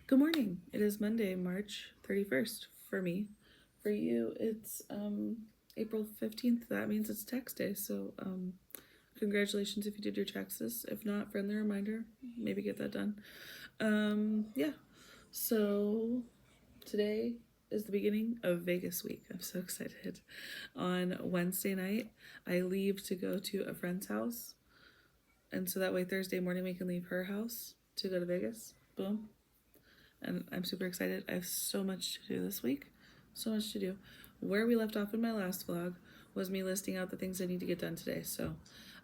Good morning. It is Monday, March 31st for me. For you, it's April 15th. That means it's tax day. So congratulations if you did your taxes. If not, friendly reminder, maybe get that done. Yeah. So today is the beginning of Vegas week. I'm so excited. On Wednesday night, I leave to go to a friend's house. And so that way Thursday morning we can leave her house to go to Vegas. Boom. And I'm super excited. I have so much to do this week. So much to do. Where we left off in my last vlog was me listing out the things I need to get done today. So,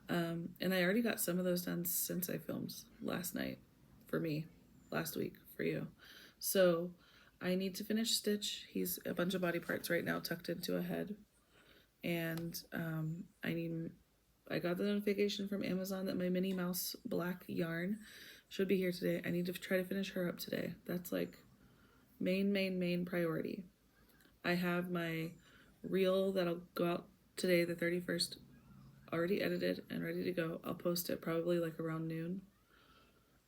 and I already got some of those done since I filmed last night for me, last week for you. So I need to finish Stitch. He's a bunch of body parts right now tucked into a head. And I got the notification from Amazon that my Minnie Mouse black yarn should be here today. I need to try to finish her up today. That's like main priority. I have my reel that'll go out today, the 31st, already edited and ready to go. I'll post it probably like around noon.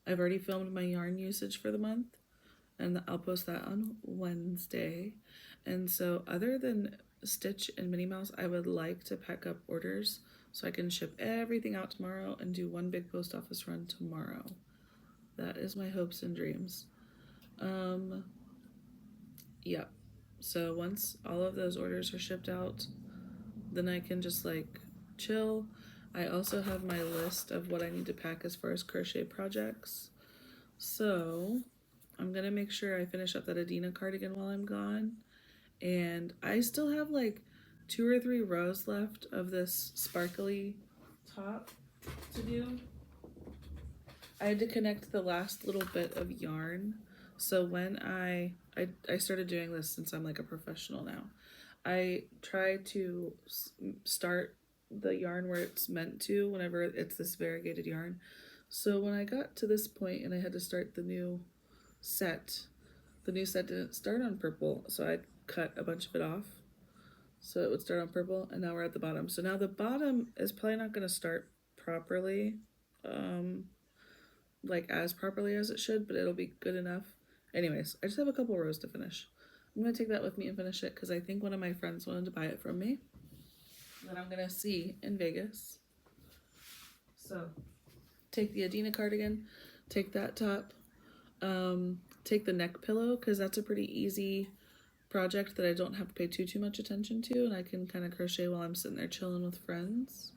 I've already filmed my yarn usage for the month, and I'll post that on Wednesday. And so other than Stitch and Minnie Mouse, I would like to pack up orders so I can ship everything out tomorrow and do one big post office run tomorrow. That is my hopes and dreams. Yeah. So once all of those orders are shipped out, then I can just like chill. I also have my list of what I need to pack as far as crochet projects. So I'm gonna make sure I finish up that Adina cardigan while I'm gone. And I still have like 2 or 3 rows left of this sparkly top to do. I had to connect the last little bit of yarn. So when I started doing this since I'm like a professional now. I try to start the yarn where it's meant to whenever it's this variegated yarn. So when I got to this point and I had to start the new set didn't start on purple, so I cut a bunch of it off so it would start on purple, and now we're at the bottom. So now the bottom is probably not going to start properly, like as properly as it should, but it'll be good enough. Anyways, I just have a couple rows to finish. I'm going to take that with me and finish it because I think one of my friends wanted to buy it from me that I'm going to see in Vegas. So take the Adina cardigan, take that top, take the neck pillow because that's a pretty easy project that I don't have to pay too much attention to, and I can kind of crochet while I'm sitting there chilling with friends.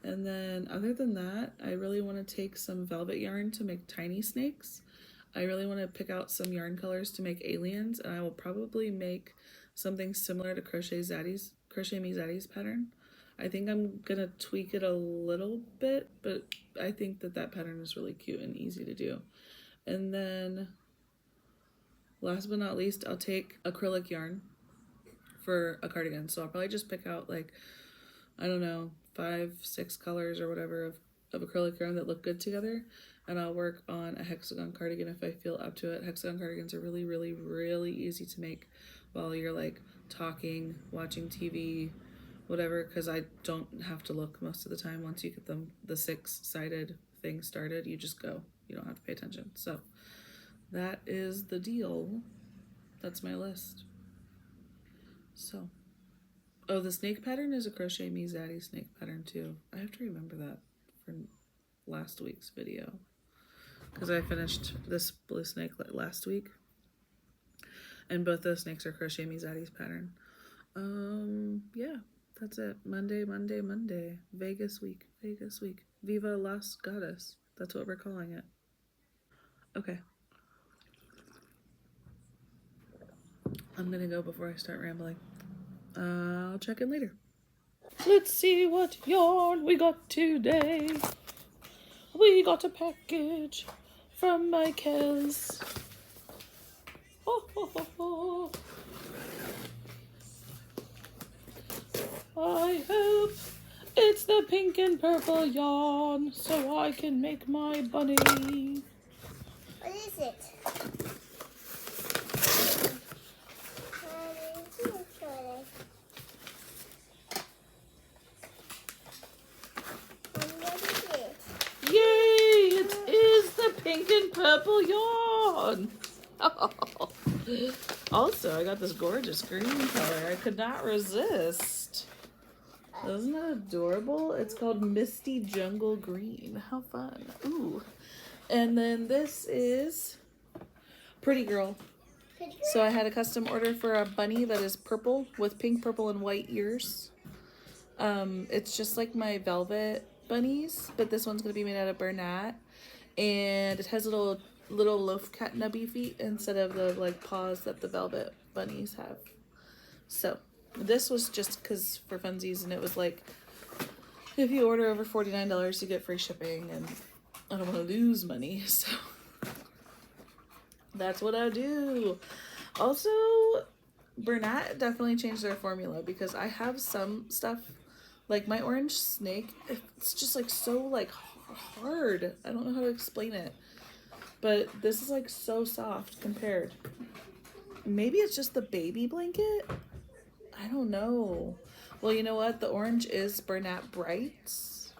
And then other than that, I really want to take some velvet yarn to make tiny snakes. I really want to pick out some yarn colors to make aliens, and I will probably make something similar to Crochet Me Zaddy's pattern. I think I'm going to tweak it a little bit, but I think that pattern is really cute and easy to do. And then last but not least, I'll take acrylic yarn for a cardigan. So I'll probably just pick out like, I don't know, 5-6 colors or whatever of acrylic yarn that look good together, and I'll work on a hexagon cardigan if I feel up to it. Hexagon cardigans are really easy to make while you're like talking, watching TV, whatever, because I don't have to look most of the time. Once you get the 6-sided thing started, you just go. You don't have to pay attention. So that is the deal. That's my list. So oh, the snake pattern is a Crochet Me Zaddy snake pattern too. I have to remember that for last week's video because I finished this blue snake last week, and both those snakes are Crochet Me Zaddy's pattern. Yeah, that's it. Monday. Vegas week. Viva Las Goddess. That's what we're calling it. Okay. I'm gonna go before I start rambling. I'll check in later. Let's see what yarn we got today. We got a package from my Kels. Oh. I hope it's the pink and purple yarn so I can make my bunny. What is it? Yay! It is the pink and purple yarn. Also, I got this gorgeous green color. I could not resist. Isn't that adorable? It's called Misty Jungle Green. How fun. Ooh. And then this is Pretty Girl. So I had a custom order for a bunny that is purple with pink, purple, and white ears. It's just like my velvet bunnies, but this one's gonna be made out of Bernat, and it has little loaf cat nubby feet instead of the like paws that the velvet bunnies have. So this was just because for funsies, and it was like if you order over $49, you get free shipping, and I don't want to lose money, so that's what I do. Also, Bernat definitely changed their formula because I have some stuff like my orange snake. It's just like so like hard. I don't know how to explain it, but this is like so soft compared. Maybe it's just the baby blanket. I don't know. Well, you know what? The orange is Bernat Brights,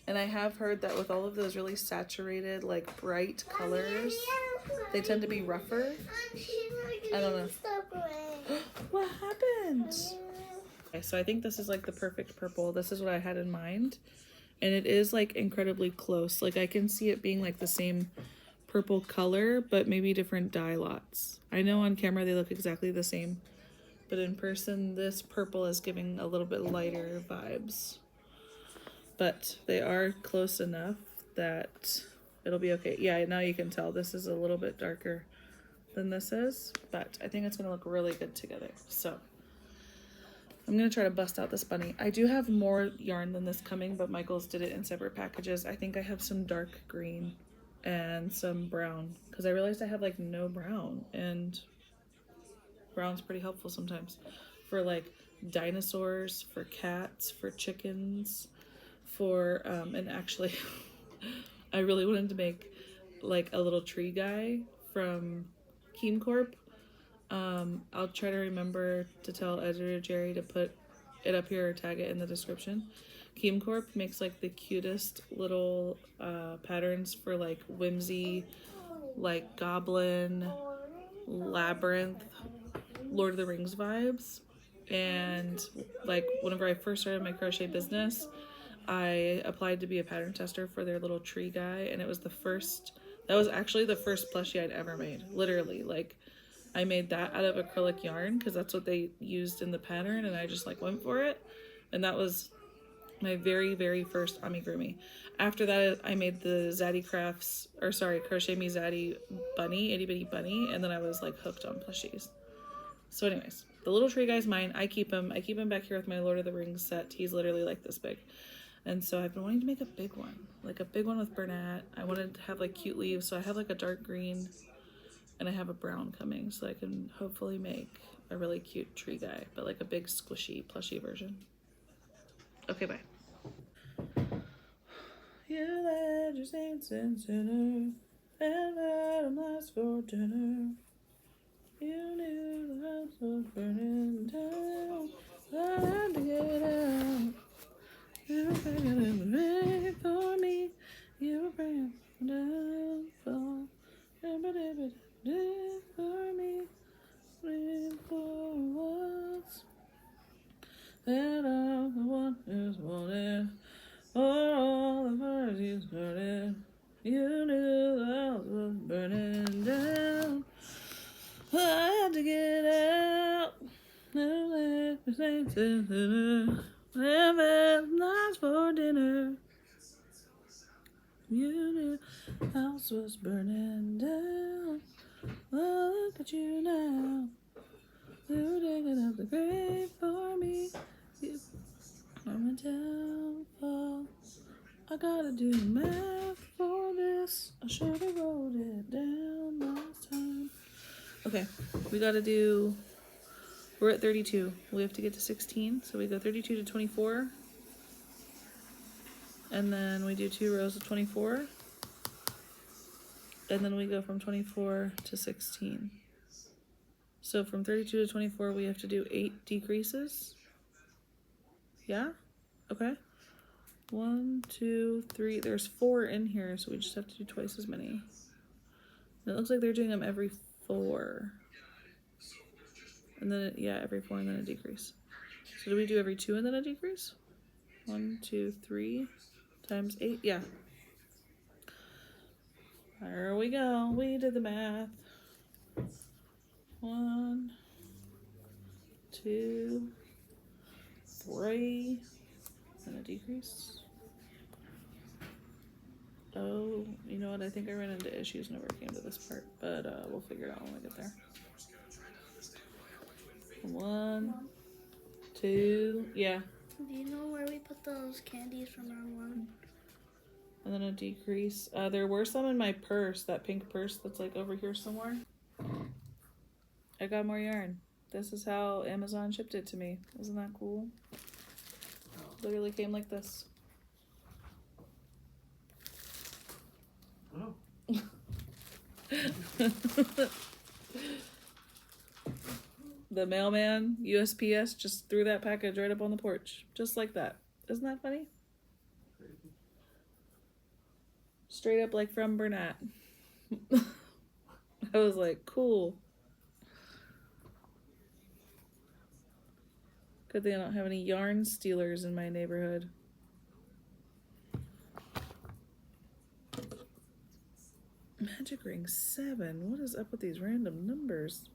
and I have heard that with all of those really saturated, like bright colors, they tend to be rougher. I don't know. What happened? Okay, so I think this is like the perfect purple. This is what I had in mind, and it is like incredibly close. Like I can see it being like the same purple color, but maybe different dye lots. I know on camera they look exactly the same, but in person this purple is giving a little bit lighter vibes. But they are close enough that it'll be okay. Yeah, now you can tell this is a little bit darker than this is, but I think it's gonna look really good together. So I'm gonna try to bust out this bunny. I do have more yarn than this coming, but Michael's did it in separate packages. I think I have some dark green and some brown because I realized I have like no brown, and brown's pretty helpful sometimes for like dinosaurs, for cats, for chickens, for and actually I really wanted to make like a little tree guy from KeemCorp. I'll try to remember to tell editor Jerry to put it up here or tag it in the description. KeemCorp makes like the cutest little patterns for like whimsy, like goblin, labyrinth, Lord of the Rings vibes. And like whenever I first started my crochet business, I applied to be a pattern tester for their little tree guy, and it was that was actually the first plushie I'd ever made. Literally, like I made that out of acrylic yarn because that's what they used in the pattern, and I just like went for it. And that was my very first amigurumi. After that, I made the Crochet Me Zaddy bunny, itty bitty bunny, and then I was like hooked on plushies. So anyways, the little tree guy's mine. I keep him back here with my Lord of the Rings set. He's literally like this big. And so I've been wanting to make a big one, like a big one with Bernat. I wanted to have like cute leaves, so I have like a dark green and I have a brown coming, so I can hopefully make a really cute tree guy, but like a big squishy plushy version. Okay, bye. You let your saints in sinner and let them last for dinner. You knew the house was burning down. I had to get out. You were bringing in the rain for me. You were bringing the downfall. For me. Waiting for what's that I'm the one who's wanted. For all the parties burning. You knew the house was burning down. I had to get out. Never let me say dinner. Never nights for dinner. You knew the house was burning down. Oh, look at you now. You're digging up the grave for me. I'm a downfall. I gotta do the math for this. I should have wrote it down last time. Okay, we're at 32. We have to get to 16, so we go 32 to 24. And then we do 2 rows of 24. And then we go from 24 to 16. So from 32 to 24, we have to do 8 decreases. Yeah? Okay. 1, 2, 3. There's 4 in here, so we just have to do twice as many. And it looks like they're doing them every 4. And then, yeah, every 4 and then a decrease. So do we do every 2 and then a decrease? 1, 2, 3 times 8. Yeah. There we go. We did the math. 1, 2, 3, and a decrease. Oh, you know what? I think I ran into issues whenever it came to this part, but we'll figure it out when we get there. 1, 2, yeah. Do you know where we put those candies from round 1? And then a decrease. There were some in my purse, that pink purse that's like over here somewhere. I got more yarn. This is how Amazon shipped it to me. Isn't that cool? Literally came like this. Oh. The mailman, USPS, just threw that package right up on the porch. Just like that. Isn't that funny? Crazy. Straight up like from Bernat. I was like, cool. Good thing I don't have any yarn stealers in my neighborhood. Magic ring 7. What is up with these random numbers?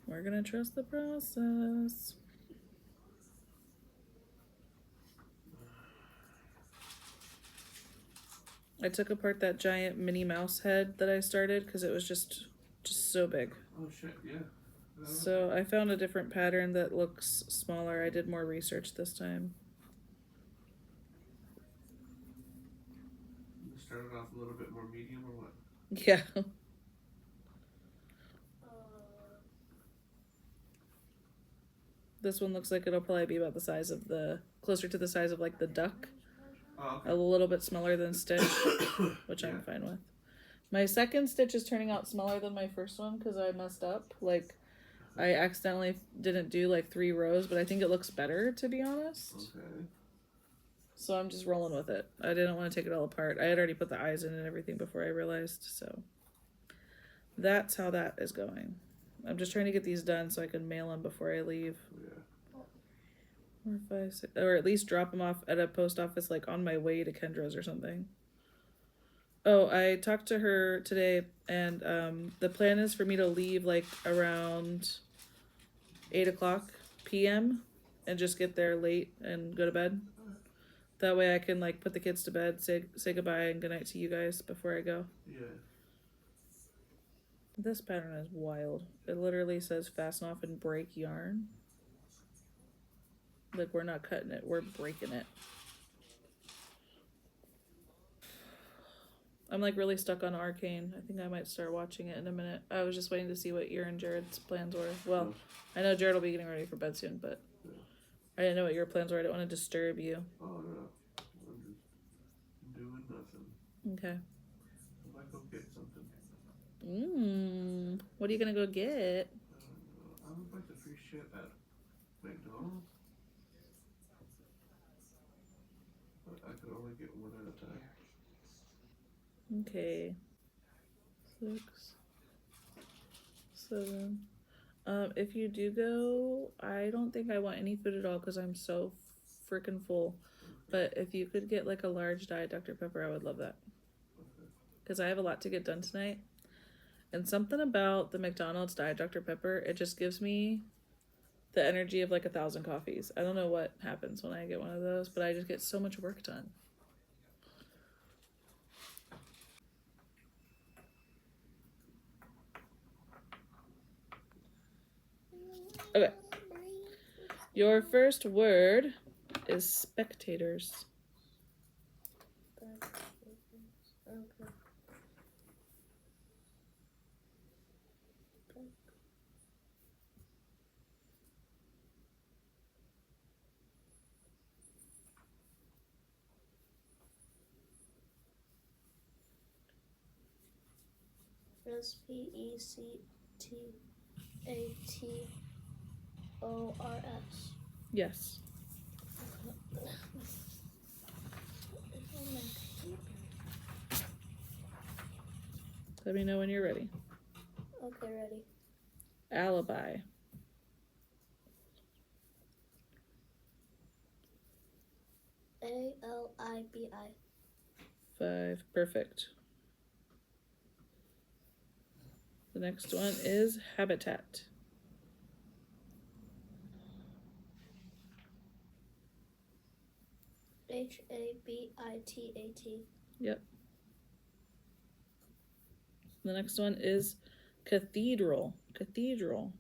We're gonna trust the process. I took apart that giant Minnie Mouse head that I started because it was just so big. Oh shit, yeah. So I found a different pattern that looks smaller. I did more research this time. You started off a little bit more medium or what? Yeah. This one looks like it'll probably be about the size of closer to the size of like the duck. Oh, okay. A little bit smaller than Stitch, which I'm fine with. My second stitch is turning out smaller than my first one because I messed up. Like, I accidentally didn't do like 3 rows, but I think it looks better, to be honest. Okay. So I'm just rolling with it. I didn't want to take it all apart. I had already put the eyes in and everything before I realized, so that's how that is going. I'm just trying to get these done so I can mail them before I leave. Yeah. 4, 5, 6, or at least drop them off at a post office like on my way to Kendra's or something. Oh, I talked to her today, and the plan is for me to leave like around 8 o'clock p.m. and just get there late and go to bed. That way I can like put the kids to bed, say goodbye and goodnight to you guys before I go. Yeah. This pattern is wild. It literally says fasten off and break yarn. Like, we're not cutting it, we're breaking it. I'm like really stuck on Arcane. I think I might start watching it in a minute. I was just waiting to see what your and Jared's plans were. Well, I know Jared will be getting ready for bed soon, but I didn't know what your plans were. I didn't want to disturb you. Oh no. I'm just doing nothing. Okay. I might go get something. What are you gonna go get? I would like the free shit at McDonald's. But I could only get one at a time. Okay. 6, 7. If you do go, I don't think I want any food at all because I'm so freaking full. But if you could get like a large Diet Dr. Pepper, I would love that. Because I have a lot to get done tonight. And something about the McDonald's Diet Dr. Pepper, it just gives me the energy of like 1,000 coffees. I don't know what happens when I get one of those, but I just get so much work done. Okay. Your first word is spectators. Okay. SPECTATORS. Yes. Let me know when you're ready. Okay, ready. Alibi. ALIBI. 5. Perfect. The next one is habitat. HABITAT. Yep. The next one is cathedral. Cathedral.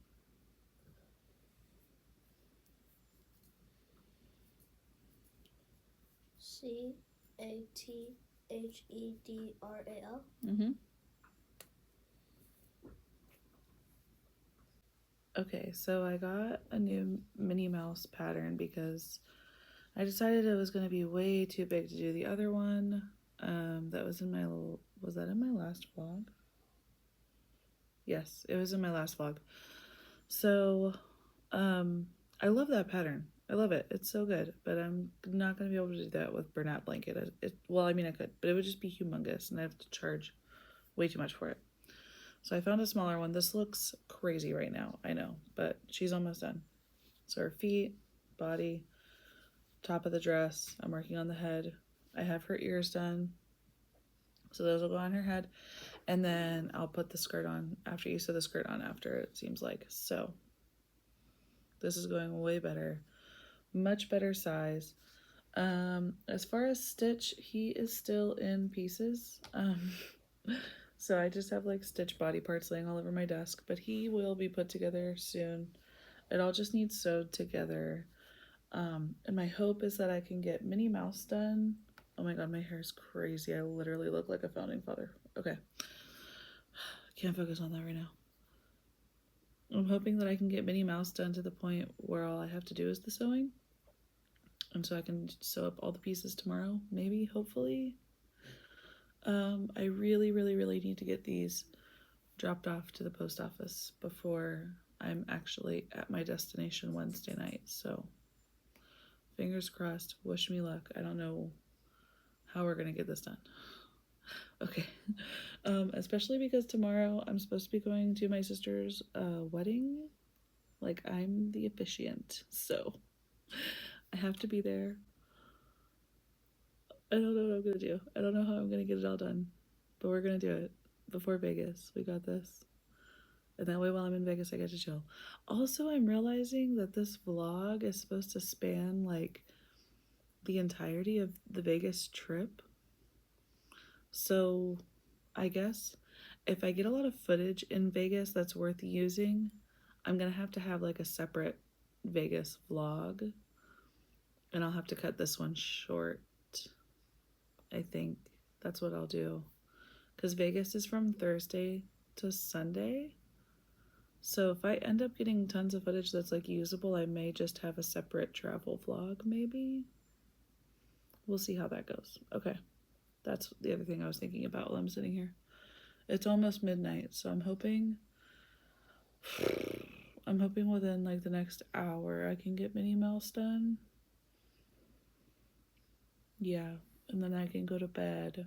CATHEDRAL. Mm-hmm. Okay, so I got a new Minnie Mouse pattern because I decided it was going to be way too big to do the other one. That was in my, was that in my last vlog? Yes, it was in my last vlog. So, I love that pattern. I love it. It's so good, but I'm not going to be able to do that with Bernat blanket. Well, I mean, I could, but it would just be humongous and I have to charge way too much for it. So I found a smaller one. This looks crazy right now, I know, but she's almost done. So her feet, body, top of the dress. I'm working on the head. I have her ears done. So those will go on her head. And then I'll put the skirt on after you sew the skirt on after, it seems like. So this is going way better. Much better size. As far as stitch, he is still in pieces. So I just have like stitch body parts laying all over my desk, but he will be put together soon. It all just needs sewed together. And my hope is that I can get Minnie Mouse done. Oh my god, my hair is crazy. I literally look like a founding father. Okay. Can't focus on that right now. I'm hoping that I can get Minnie Mouse done to the point where all I have to do is the sewing. And so I can sew up all the pieces tomorrow, maybe, hopefully. I really, really, really need to get these dropped off to the post office before I'm actually at my destination Wednesday night. So fingers crossed, wish me luck. I don't know how we're gonna get this done. Okay. Especially because tomorrow I'm supposed to be going to my sister's wedding. Like, I'm the officiant, so I have to be there. I don't know what I'm gonna do. I don't know how I'm gonna get it all done, but we're gonna do it before Vegas. We got this. And that way while I'm in Vegas, I get to chill. Also, I'm realizing that this vlog is supposed to span like the entirety of the Vegas trip. So I guess if I get a lot of footage in Vegas that's worth using, I'm gonna have to have like a separate Vegas vlog. And I'll have to cut this one short. I think that's what I'll do. Because Vegas is from Thursday to Sunday. So if I end up getting tons of footage that's like usable, I may just have a separate travel vlog, maybe. We'll see how that goes. Okay. That's the other thing I was thinking about while I'm sitting here. It's almost midnight, so I'm hoping within like the next hour I can get Minnie Mouse done. Yeah, and then I can go to bed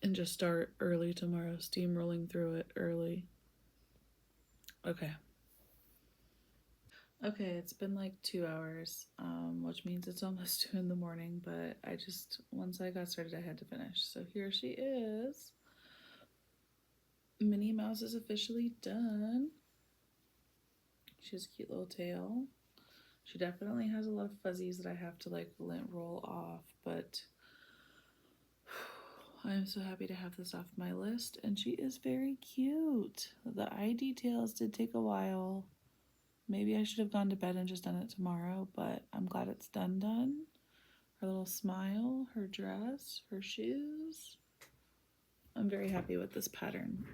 and just start early tomorrow, steamrolling through it early. Okay. Okay, it's been like 2 hours, which means it's almost 2 in the morning, but once I got started, I had to finish. So here she is. Minnie Mouse is officially done. She has a cute little tail. She definitely has a lot of fuzzies that I have to like lint roll off, but I'm so happy to have this off my list, and she is very cute. The eye details did take a while. Maybe I should have gone to bed and just done it tomorrow, but I'm glad it's done. Her little smile, her dress, her shoes. I'm very happy with this pattern.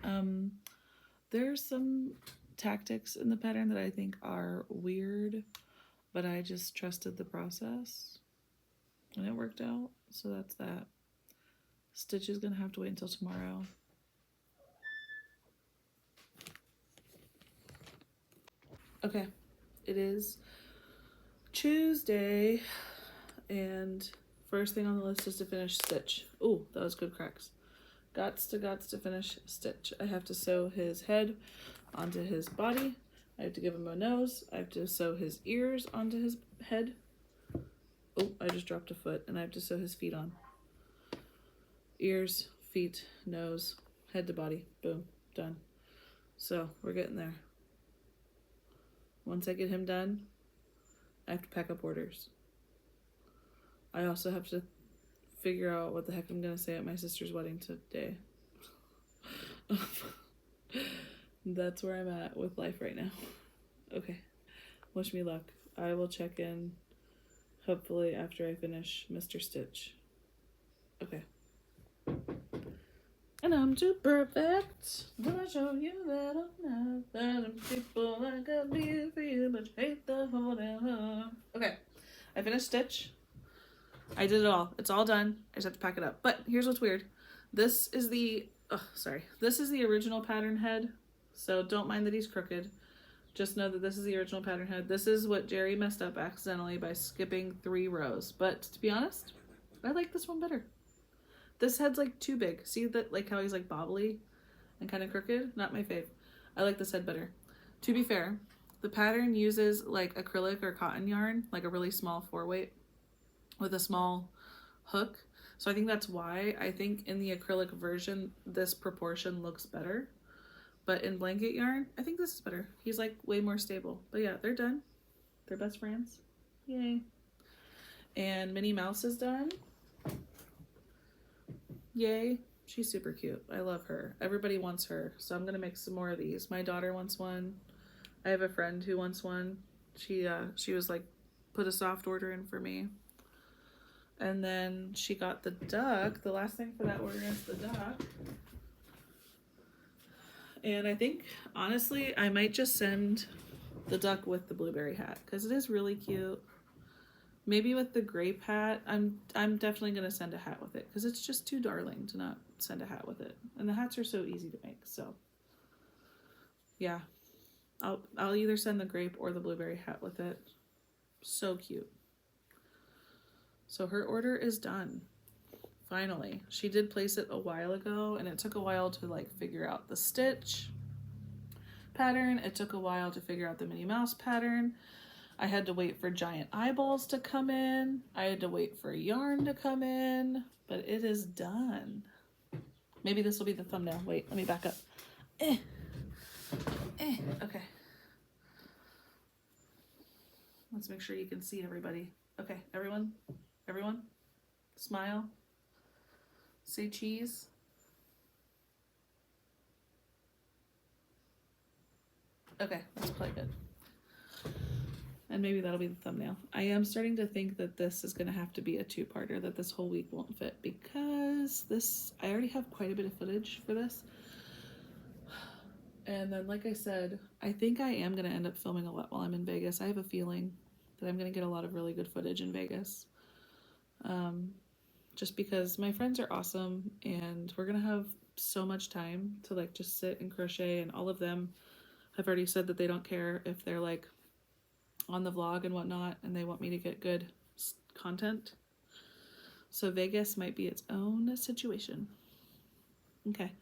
There's some tactics in the pattern that I think are weird, but I just trusted the process and it worked out. So that's that. Stitch is gonna have to wait until tomorrow. Okay, it is Tuesday, and first thing on the list is to finish stitch. Oh, that was good cracks. gots to finish stitch. I have to sew his head onto his body. I have to give him a nose. I have to sew his ears onto his head. Oh, I just dropped a foot, and I have to sew his feet on. Ears, feet, nose, head to body. Boom, done. So we're getting there. Once I get him done, I have to pack up orders. I also have to figure out what the heck I'm gonna say at my sister's wedding today. That's where I'm at with life right now. Okay, wish me luck. I will check in hopefully after I finish Mr. Stitch. Okay. And I'm too perfect. Will I show you that I'm not that people like I be for you, but you hate the whole damn. Okay, I finished Stitch. I did it all. It's all done. I just have to pack it up. But here's what's weird. This is the This is the original pattern head. So don't mind that he's crooked. Just know that this is the original pattern head. This is what Jerry messed up accidentally by skipping 3 rows. But to be honest, I like this one better. This head's like too big. See that, like how he's like bobbly and kind of crooked? Not my fave. I like this head better. To be fair, the pattern uses like acrylic or cotton yarn, like a really small 4-weight with a small hook. So I think that's why I think in the acrylic version, this proportion looks better. But in blanket yarn, I think this is better. He's like way more stable. But yeah, they're done. They're best friends. Yay. And Minnie Mouse is done. Yay. She's super cute. I love her. Everybody wants her. So I'm going to make some more of these. My daughter wants one. I have a friend who wants one. She was like, put a soft order in for me. And then she got the duck. The last thing for that order is the duck. And I think, honestly, I might just send the duck with the blueberry hat because it is really cute. Maybe with the grape hat, I'm definitely going to send a hat with it because it's just too darling to not send a hat with it. And the hats are so easy to make, so yeah. I'll either send the grape or the blueberry hat with it. So cute. So her order is done. Finally. She did place it a while ago and it took a while to like figure out the stitch pattern. It took a while to figure out the Minnie Mouse pattern. I had to wait for giant eyeballs to come in. I had to wait for yarn to come in, but it is done. Maybe this will be the thumbnail. Wait, let me back up. Okay. Let's make sure you can see everybody. Okay, everyone, smile. Say cheese. Okay, that's probably good. And maybe that'll be the thumbnail. I am starting to think that this is going to have to be a 2-parter, that this whole week won't fit because I already have quite a bit of footage for this. And then, like I said, I think I am going to end up filming a lot while I'm in Vegas. I have a feeling that I'm going to get a lot of really good footage in Vegas. Just because my friends are awesome and we're going to have so much time to like just sit and crochet, and all of them have already said that they don't care if they're like on the vlog and whatnot and they want me to get good content. So Vegas might be its own situation. Okay.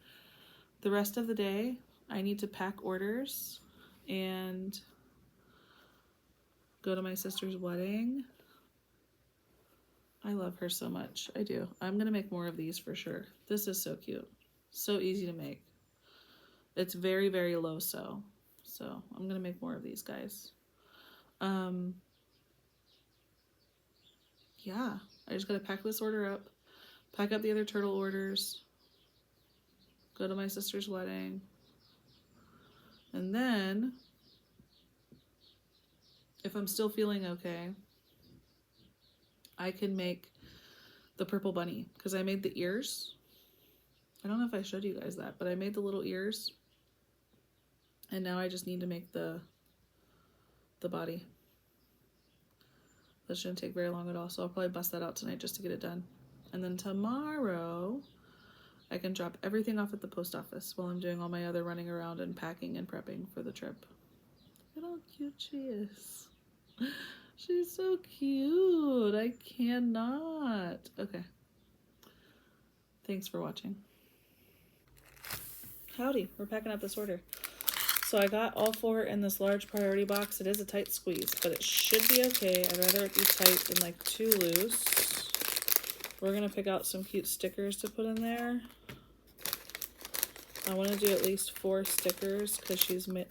The rest of the day, I need to pack orders and go to my sister's wedding. I love her so much. I do. I'm going to make more of these for sure. This is so cute. So easy to make. It's very, very low sew. So I'm going to make more of these guys. Yeah. I just got to pack this order up. Pack up the other turtle orders. Go to my sister's wedding. And then, if I'm still feeling okay, I can make the purple bunny because I made the ears. I don't know if I showed you guys that, but I made the little ears. And now I just need to make the body. That shouldn't take very long at all, so I'll probably bust that out tonight just to get it done. And then tomorrow, I can drop everything off at the post office while I'm doing all my other running around and packing and prepping for the trip. Look at how cute she is. She's so cute. I cannot. Okay. Thanks for watching. Howdy, we're packing up this order. So I got all 4 in this large priority box. It is a tight squeeze, but it should be okay. I'd rather it be tight than like too loose. We're gonna pick out some cute stickers to put in there. I want to do at least 4 stickers because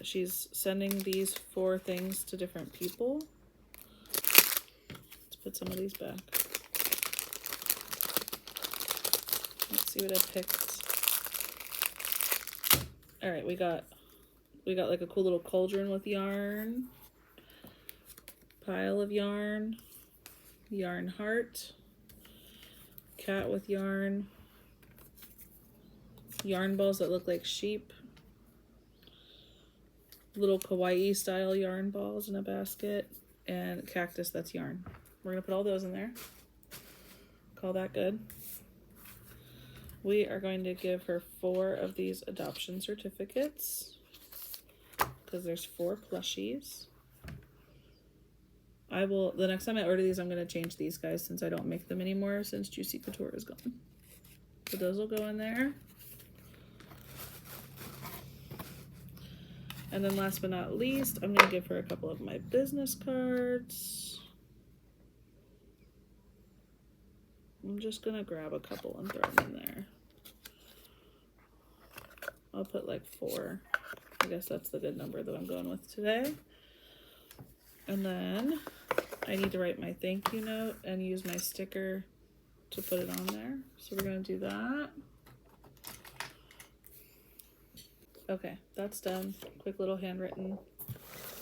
she's sending these 4 things to different people. Let's put some of these back. Let's see what I picked. All right, we got like a cool little cauldron with yarn, pile of yarn, yarn heart, cat with yarn, yarn balls that look like sheep, little kawaii style yarn balls in a basket, and cactus that's yarn. We're gonna put all those in there. Call that good. We are going to give her 4 of these adoption certificates because there's 4 plushies. The next time I order these, I'm going to change these guys since I don't make them anymore since Juicy Couture is gone. So those will go in there. And then last but not least, I'm going to give her a couple of my business cards. I'm just going to grab a couple and throw them in there. I'll put like 4. I guess that's the good number that I'm going with today. And then I need to write my thank you note and use my sticker to put it on there. So we're going to do that. Okay, that's done. Quick little handwritten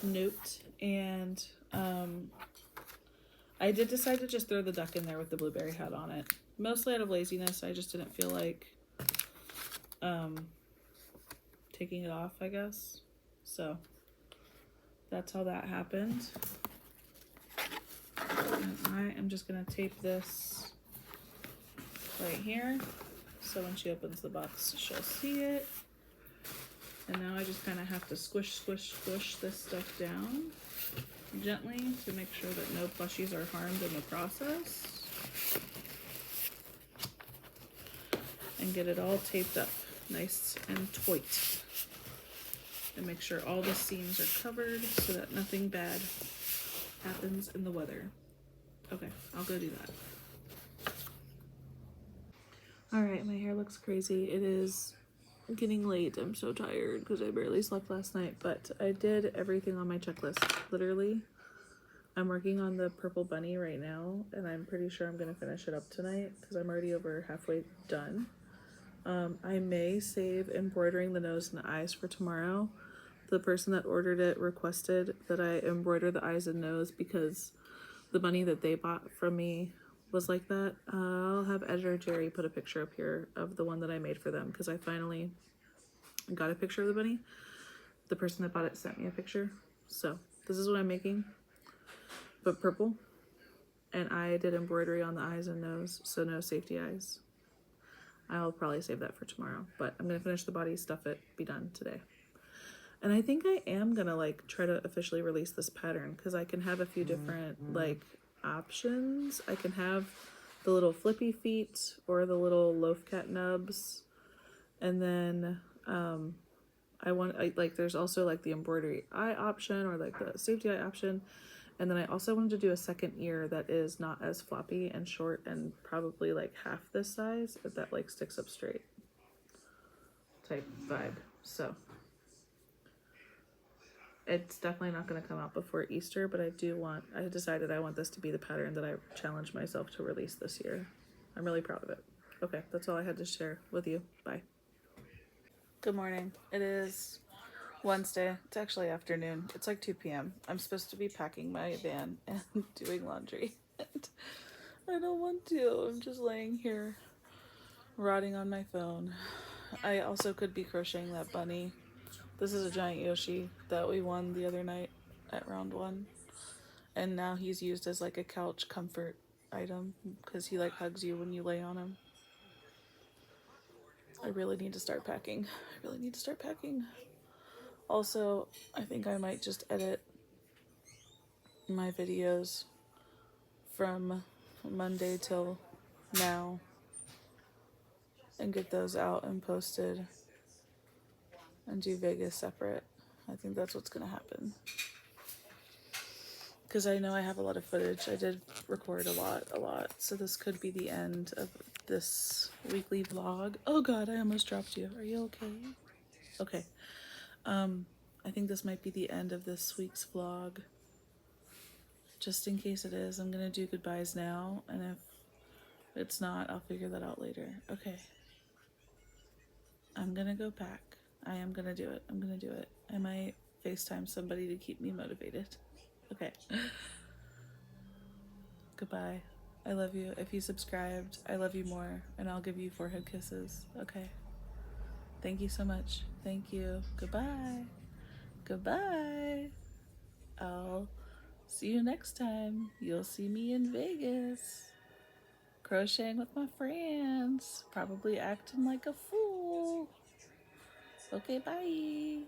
note. And I did decide to just throw the duck in there with the blueberry hat on it. Mostly out of laziness. I just didn't feel like taking it off, I guess. So that's how that happened. And I am just gonna tape this right here so when she opens the box she'll see it. And now I just kind of have to squish this stuff down gently to make sure that no plushies are harmed in the process, and get it all taped up nice and tight, and make sure all the seams are covered so that nothing bad happens in the weather. Okay, I'll go do that. All right, my hair looks crazy. It is getting late. I'm so tired because I barely slept last night, but I did everything on my checklist. Literally, I'm working on the purple bunny right now, and I'm pretty sure I'm gonna finish it up tonight because I'm already over halfway done. I may save embroidering the nose and the eyes for tomorrow. The person that ordered it requested that I embroider the eyes and nose because the bunny that they bought from me was like that. I'll have editor Jerry put a picture up here of the one that I made for them because I finally got a picture of the bunny. The person that bought it sent me a picture. So this is what I'm making, but purple. And I did embroidery on the eyes and nose, so no safety eyes. I'll probably save that for tomorrow, but I'm gonna finish the body, stuff it, be done today. And I think I am gonna like try to officially release this pattern because I can have a few different like options. I can have the little flippy feet or the little loaf cat nubs, and then there's also like the embroidery eye option or like the safety eye option. And then I also wanted to do a second ear that is not as floppy and short and probably like half this size, but that like sticks up straight type vibe. So it's definitely not going to come out before Easter, but I decided I want this to be the pattern that I challenged myself to release this year. I'm really proud of it. Okay, that's all I had to share with you. Bye. Good morning. It is Wednesday. It's actually afternoon. It's like 2 p.m. I'm supposed to be packing my van and doing laundry. And I don't want to. I'm just laying here rotting on my phone. I also could be crocheting that bunny. This is a giant Yoshi that we won the other night at round 1. And now he's used as like a couch comfort item because he like hugs you when you lay on him. I really need to start packing. Also, I think I might just edit my videos from Monday till now and get those out and posted and do Vegas separate. I think that's what's gonna happen. Because I know I have a lot of footage. I did record a lot. So this could be the end of this weekly vlog. Oh god, I almost dropped you. Are you okay? Okay. I think this might be the end of this week's vlog. Just in case it is, I'm gonna do goodbyes now, and if it's not, I'll figure that out later. Okay. I'm gonna go pack. I am gonna do it. I'm gonna do it. I might FaceTime somebody to keep me motivated. Okay. Goodbye. I love you. If you subscribed, I love you more, and I'll give you forehead kisses. Okay. Thank you so much. Thank you. Goodbye. Goodbye. I'll see you next time. You'll see me in Vegas. Crocheting with my friends. Probably acting like a fool. Okay, bye.